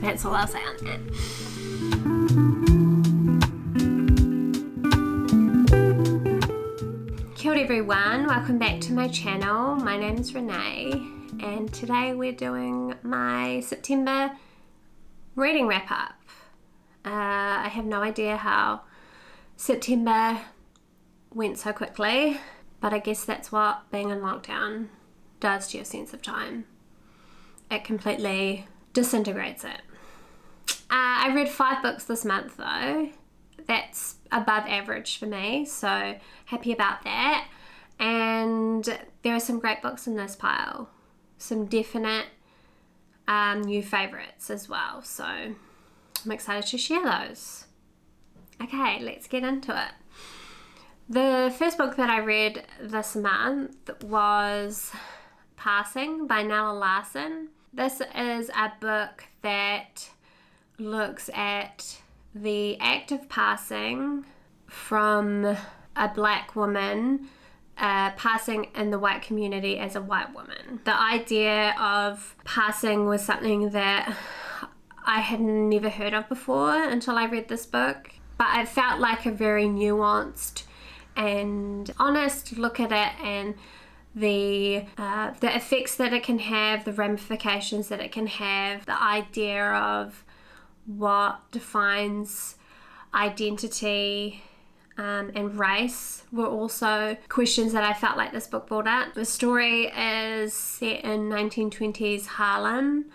That's all I'll say on that. Kia ora everyone, welcome back to my channel. My name is Renee and today we're doing my September reading wrap up. I have no idea how September went so quickly, but I guess that's what being in lockdown does to your sense of time. It completely disintegrates it. I read 5 books this month though. That's above average for me, so happy about that. And there are some great books in this pile. Some definite new favourites as well, so I'm excited to share those. Okay, let's get into it. The first book that I read this month was Passing by Nella Larsen. This is a book that looks at the act of passing from a black woman passing in the white community as a white woman. The idea of passing was something that I had never heard of before until I read this book, but it felt like a very nuanced and honest look at it, and the effects that it can have, the ramifications that it can have, the idea of what defines identity and race were also questions that I felt like this book brought up. The story is set in 1920s Harlem,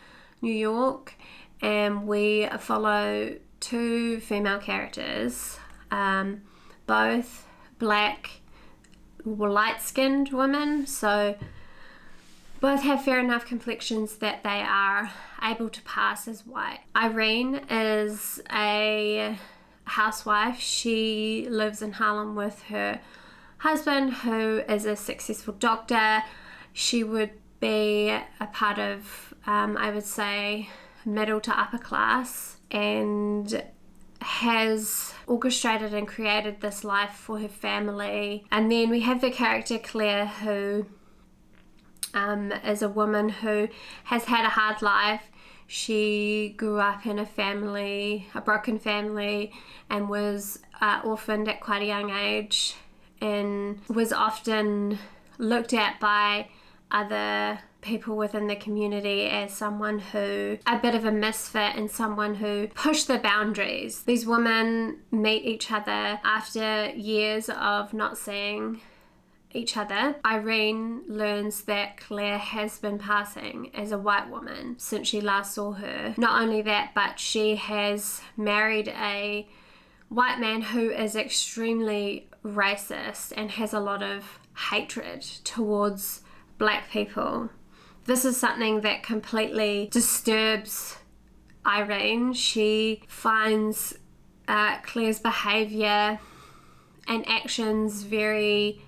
New York, and we follow 2 female characters, both black, light-skinned women, so both have fair enough complexions that they are able to pass as white. Irene is a housewife. She lives in Harlem with her husband, who is a successful doctor. She would be a part of, I would say, middle to upper class, and has orchestrated and created this life for her family. And then we have the character Claire, who is a woman who has had a hard life. She grew up in a broken family, and was orphaned at quite a young age, and was often looked at by other people within the community as someone who, a bit of a misfit, and someone who pushed the boundaries. These women meet each other after years of not seeing each other. Irene learns that Claire has been passing as a white woman since she last saw her. Not only that, but she has married a white man who is extremely racist and has a lot of hatred towards black people. This is something that completely disturbs Irene. She finds Claire's behaviour and actions very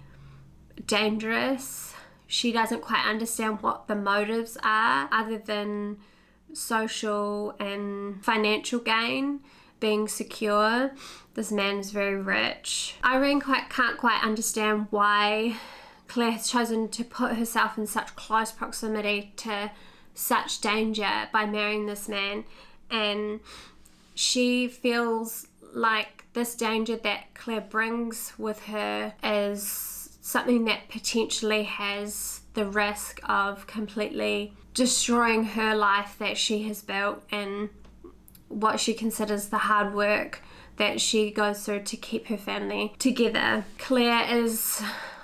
dangerous. She doesn't quite understand what the motives are, other than social and financial gain, being secure. This man is very rich. Irene can't quite understand why Claire has chosen to put herself in such close proximity to such danger by marrying this man, and she feels like this danger that Claire brings with her is something that potentially has the risk of completely destroying her life that she has built and what she considers the hard work that she goes through to keep her family together. Claire is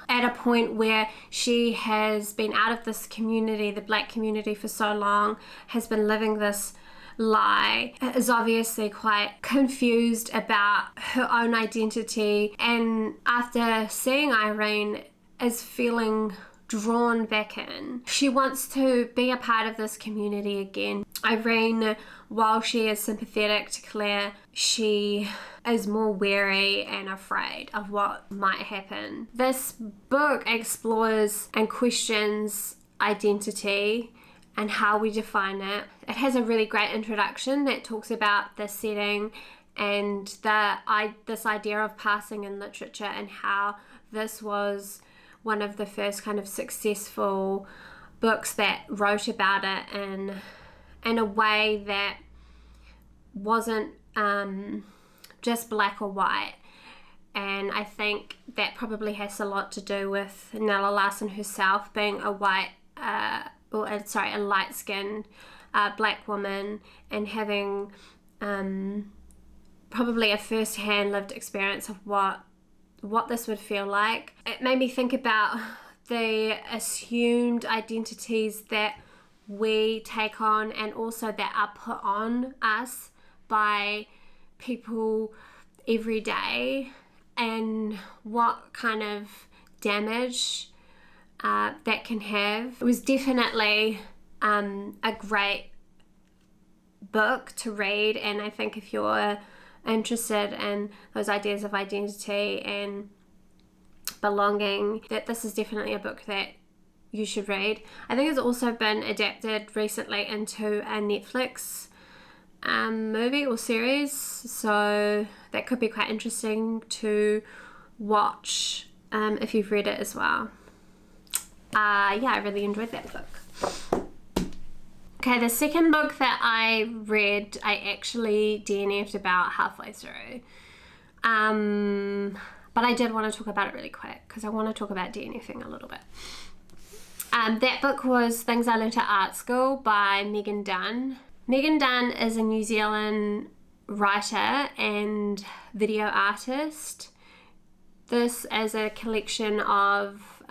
at a point where she has been out of this community, the black community, for so long, has been living this lie, is obviously quite confused about her own identity, and after seeing Irene is feeling drawn back in. She wants to be a part of this community again. Irene, while she is sympathetic to Claire, she is more wary and afraid of what might happen. This book explores and questions identity and how we define it. It has a really great introduction that talks about the setting and this idea of passing in literature, and how this was one of the first kind of successful books that wrote about it in a way that wasn't just black or white. And I think that probably has a lot to do with Nella Larsen herself being a light-skinned black woman, and having probably a first-hand lived experience of what this would feel like. It made me think about the assumed identities that we take on, and also that are put on us by people every day, and what kind of damage that can have. It was definitely a great book to read, and I think if you're interested in those ideas of identity and belonging, that this is definitely a book that you should read. I think it's also been adapted recently into a Netflix movie or series, so that could be quite interesting to watch if you've read it as well. Yeah, I really enjoyed that book. Okay, the second book that I read, I actually DNF'd about halfway through. But I did want to talk about it really quick because I want to talk about DNFing a little bit. That book was Things I Learned at Art School by Megan Dunn. Megan Dunn is a New Zealand writer and video artist. This is a collection of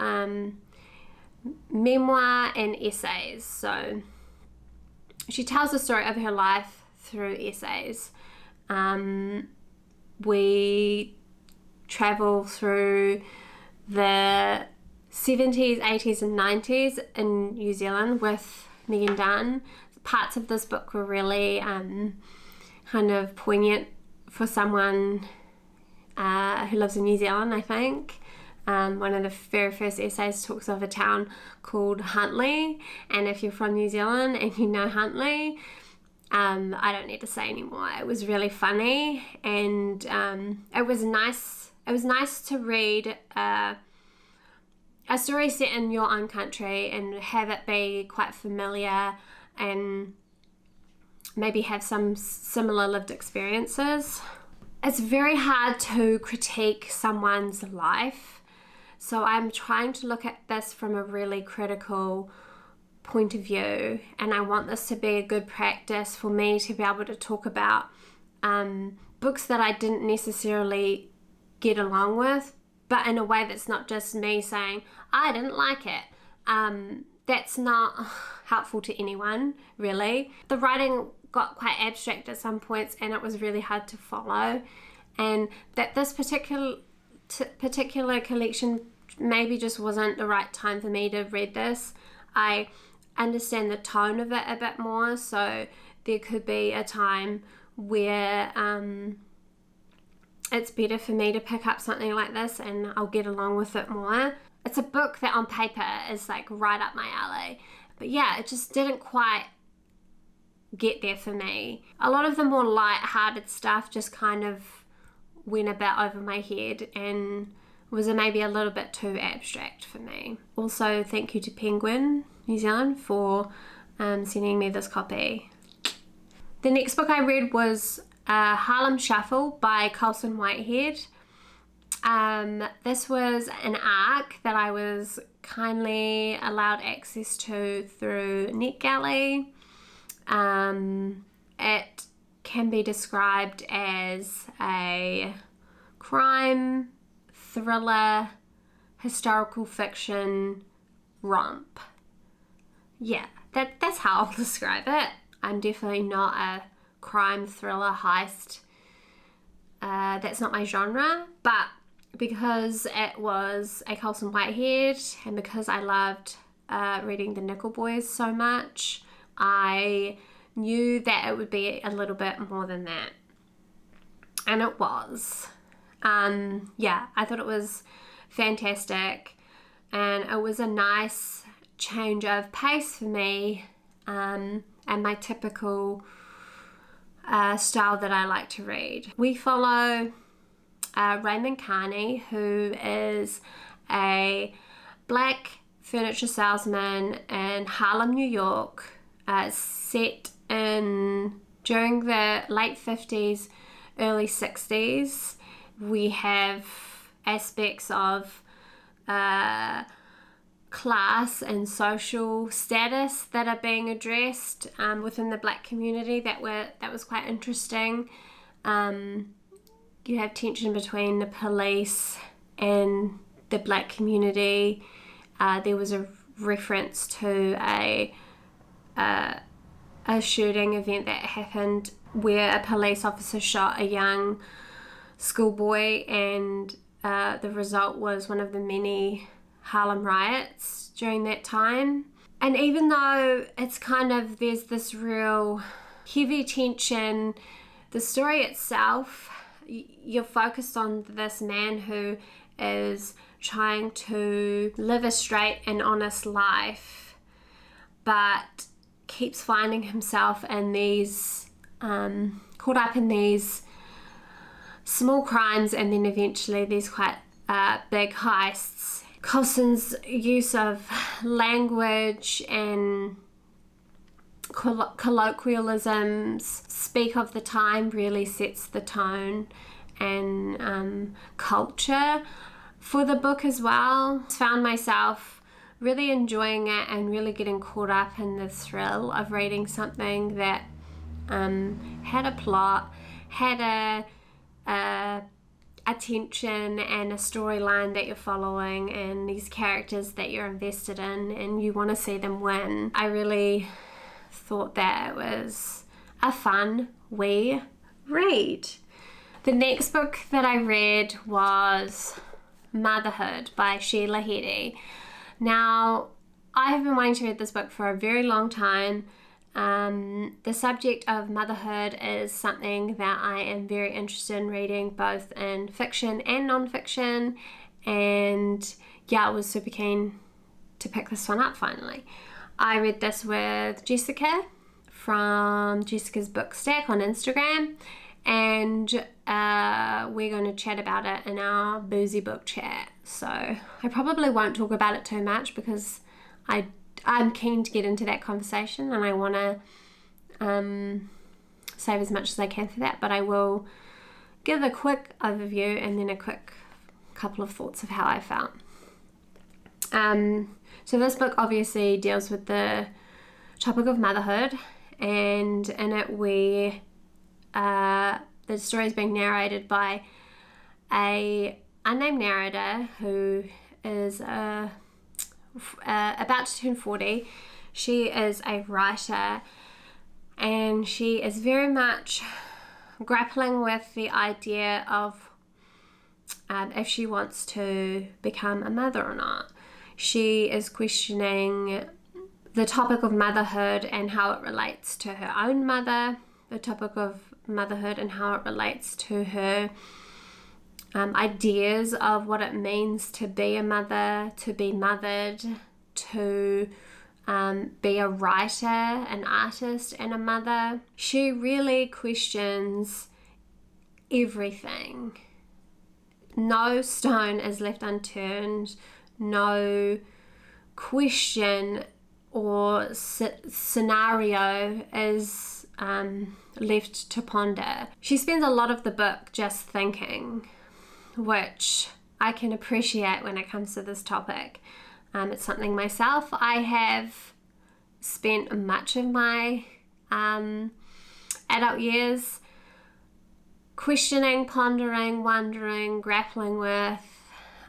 memoir and essays. So she tells the story of her life through essays. We travel through the 70s, 80s and 90s in New Zealand with Megan Dunn. Parts of this book were really kind of poignant for someone who lives in New Zealand, I think. One of the very first essays talks of a town called Huntly, and if you're from New Zealand and you know Huntly, I don't need to say anymore. It was really funny, and it was nice. It was nice to read a story set in your own country and have it be quite familiar and maybe have some similar lived experiences. It's very hard to critique someone's life, so I'm trying to look at this from a really critical point of view, and I want this to be a good practice for me to be able to talk about books that I didn't necessarily get along with, but in a way that's not just me saying I didn't like it. That's not helpful to anyone, really. The writing got quite abstract at some points, and it was really hard to follow, and that this particular collection maybe just wasn't the right time for me to read this. I understand the tone of it a bit more, so there could be a time where it's better for me to pick up something like this and I'll get along with it more. It's a book that on paper is like right up my alley, but yeah, it just didn't quite get there for me. A lot of the more light-hearted stuff just kind of went a bit over my head and was maybe a little bit too abstract for me. Also, thank you to Penguin New Zealand for sending me this copy. The next book I read was Harlem Shuffle by Colson Whitehead. This was an ARC that I was kindly allowed access to through NetGalley. It can be described as a crime, thriller, historical fiction romp. Yeah, that's how I'll describe it. I'm definitely not a crime, thriller, heist. That's not my genre, but because it was a Colson Whitehead and because I loved reading the Nickel Boys so much, I knew that it would be a little bit more than that. And it was. Yeah, I thought it was fantastic, and it was a nice change of pace for me, and my typical style that I like to read. We follow Raymond Carney, who is a black furniture salesman in Harlem, New York, set in During the late 50s, early 60s, we have aspects of class and social status that are being addressed within the black community that was quite interesting. You have tension between the police and the black community. There was a reference to a shooting event that happened where a police officer shot a young schoolboy, and the result was one of the many Harlem riots during that time. And even though it's there's this real heavy tension, the story itself, you're focused on this man who is trying to live a straight and honest life, but keeps finding himself in these caught up in these small crimes, and then eventually these quite big heists. Colson's use of language and colloquialisms speak of the time really sets the tone and culture for the book as well. I found myself really enjoying it and really getting caught up in the thrill of reading something that had a plot, had a tension and a storyline that you're following, and these characters that you're invested in and you want to see them win. I really thought that it was a fun wee read. The next book that I read was Motherhood by Sheila Heti. Now, I have been wanting to read this book for a very long time. The subject of motherhood is something that I am very interested in reading, both in fiction and non-fiction, and I was super keen to pick this one up finally. I read this with Jessica from Jessica's Book Stack on Instagram, and we're going to chat about it in our boozy book chat. So I probably won't talk about it too much because I'm keen to get into that conversation, and I want to save as much as I can for that, but I will give a quick overview and then a quick couple of thoughts of how I felt. So this book obviously deals with the topic of motherhood, and in it the story is being narrated by a unnamed narrator who is about to turn 40. She is a writer, and she is very much grappling with the idea of if she wants to become a mother or not. She is questioning the topic of motherhood and how it relates to her own mother, the topic of motherhood and how it relates to her ideas of what it means to be a mother, to be mothered, to be a writer, an artist, and a mother. She really questions everything. No stone is left unturned. No question or scenario is left to ponder. She spends a lot of the book just thinking, which I can appreciate when it comes to this topic. It's something myself I have spent much of my adult years questioning, pondering, wondering, grappling with,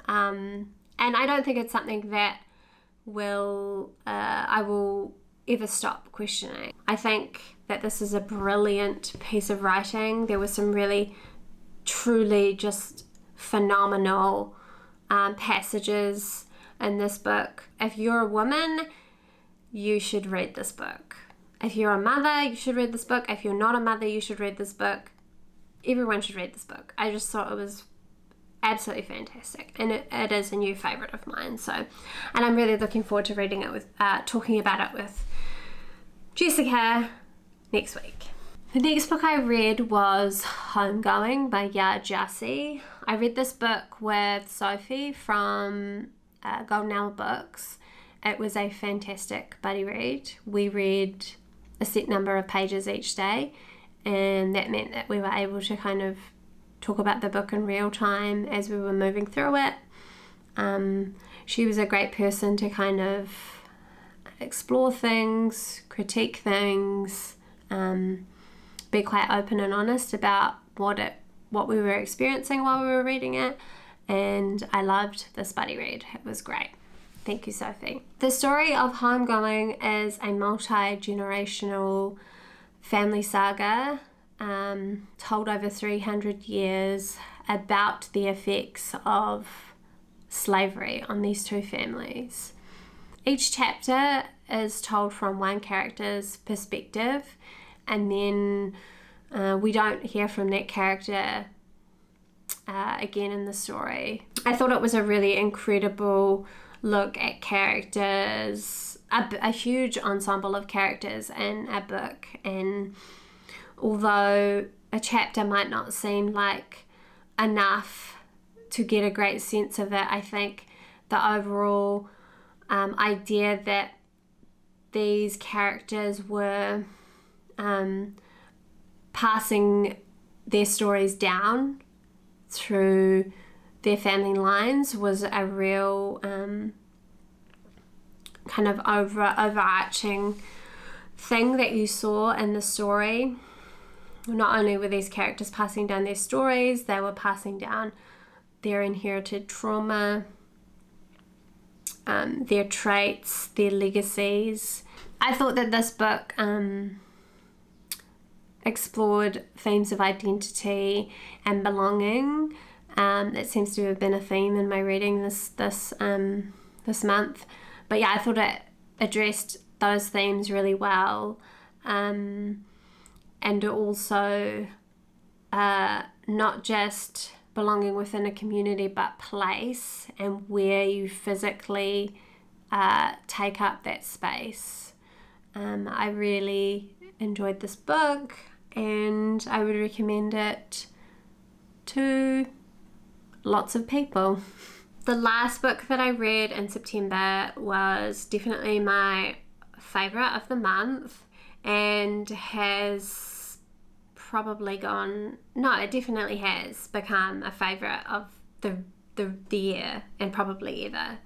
and I don't think it's something that I will ever stop questioning. I think that this is a brilliant piece of writing. There were some really, truly just phenomenal passages in this book. If you're a woman, you should read this book. If you're a mother, you should read this book. If you're not a mother, you should read this book. Everyone should read this book. I just thought it was absolutely fantastic, and it is a new favorite of mine. So, and I'm really looking forward to reading it with talking about it with Jessica next week. The next book I read was Homegoing by Yaa Gyasi. I read this book with Sophie from Golden Hour Books. It was a fantastic buddy read. We read a set number of pages each day, and that meant that we were able to kind of talk about the book in real time as we were moving through it. She was a great person to kind of explore things, critique things, be quite open and honest about what we were experiencing while we were reading it, and I loved this buddy read. It was great. Thank you, Sophie. The story of Homegoing is a multi-generational family saga told over 300 years about the effects of slavery on these two families. Each chapter is told from one character's perspective, and then we don't hear from that character again in the story. I thought it was a really incredible look at characters, a huge ensemble of characters in a book, and although a chapter might not seem like enough to get a great sense of it, I think the overall idea that these characters were passing their stories down through their family lines was a real kind of overarching thing that you saw in the story. Not only were these characters passing down their stories, they were passing down their inherited trauma, their traits, their legacies. I thought that this book explored themes of identity and belonging. That seems to have been a theme in my reading this month. But yeah, I thought it addressed those themes really well, and also not just belonging within a community, but place and where you physically take up that space. I really enjoyed this book, and I would recommend it to lots of people. The last book that I read in September was definitely my favourite of the month, and has probably it definitely has become a favourite of the year and probably ever.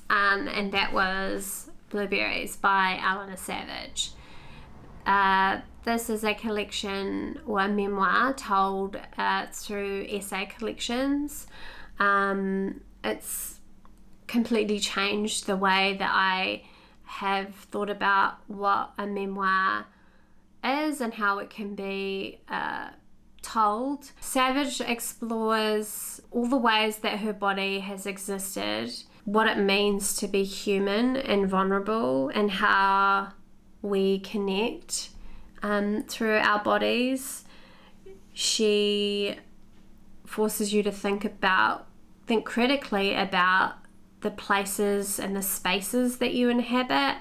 And that was Blueberries by Ellena Savage. This is a collection or a memoir told through essay collections. It's completely changed the way that I have thought about what a memoir is and how it can be told. Savage explores all the ways that her body has existed, what it means to be human and vulnerable, and how we connect through our bodies. She forces you to think critically about the places and the spaces that you inhabit,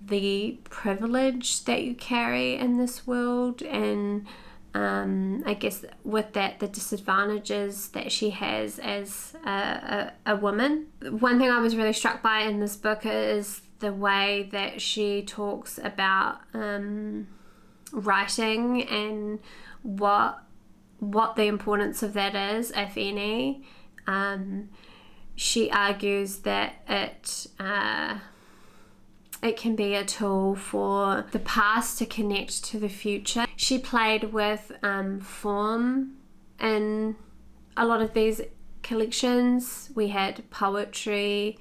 the privilege that you carry in this world, and I guess with that the disadvantages that she has as a woman. One thing I was really struck by in this book is the way that she talks about writing and what the importance of that is, if any. She argues that it can be a tool for the past to connect to the future. She played with form in a lot of these collections. We had poetry.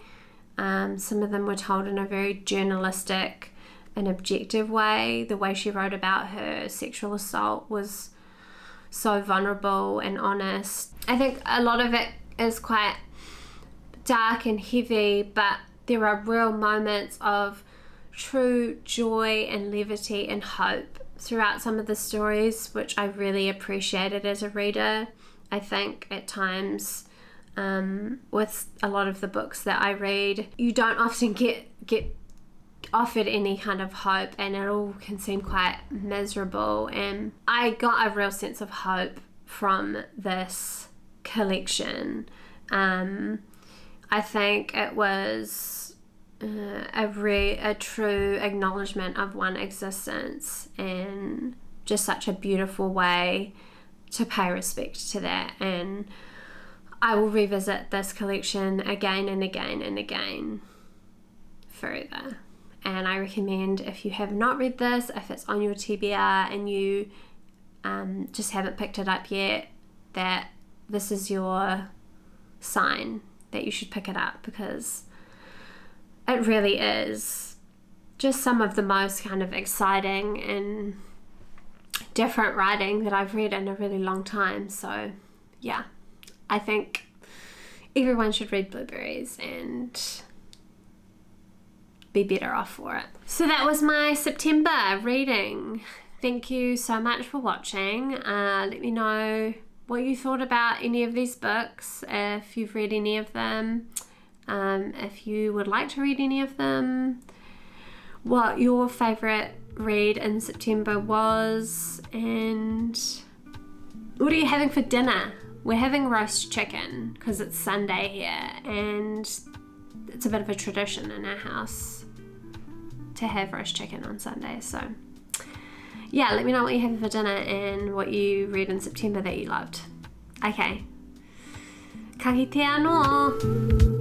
Some of them were told in a very journalistic and objective way. The way she wrote about her sexual assault was so vulnerable and honest. I think a lot of it is quite dark and heavy, but there are real moments of true joy and levity and hope throughout some of the stories, which I really appreciated as a reader. I think at times with a lot of the books that I read, you don't often get offered any kind of hope, and it all can seem quite miserable, and I got a real sense of hope from this collection. I think it was a true acknowledgement of one existence, and just such a beautiful way to pay respect to that. And I will revisit this collection again and again and again further. And I recommend, if you have not read this, if it's on your TBR and you just haven't picked it up yet, that this is your sign that you should pick it up, because it really is just some of the most kind of exciting and different writing that I've read in a really long time. So yeah, I think everyone should read Blueberries and be better off for it. So that was my September reading. Thank you so much for watching. Let me know what you thought about any of these books, if you've read any of them, if you would like to read any of them, what your favourite read in September was, and what are you having for dinner? We're having roast chicken because it's Sunday here, and it's a bit of a tradition in our house to have roast chicken on Sunday. So yeah, let me know what you're having for dinner and what you read in September that you loved. Okay. Ka kite anō.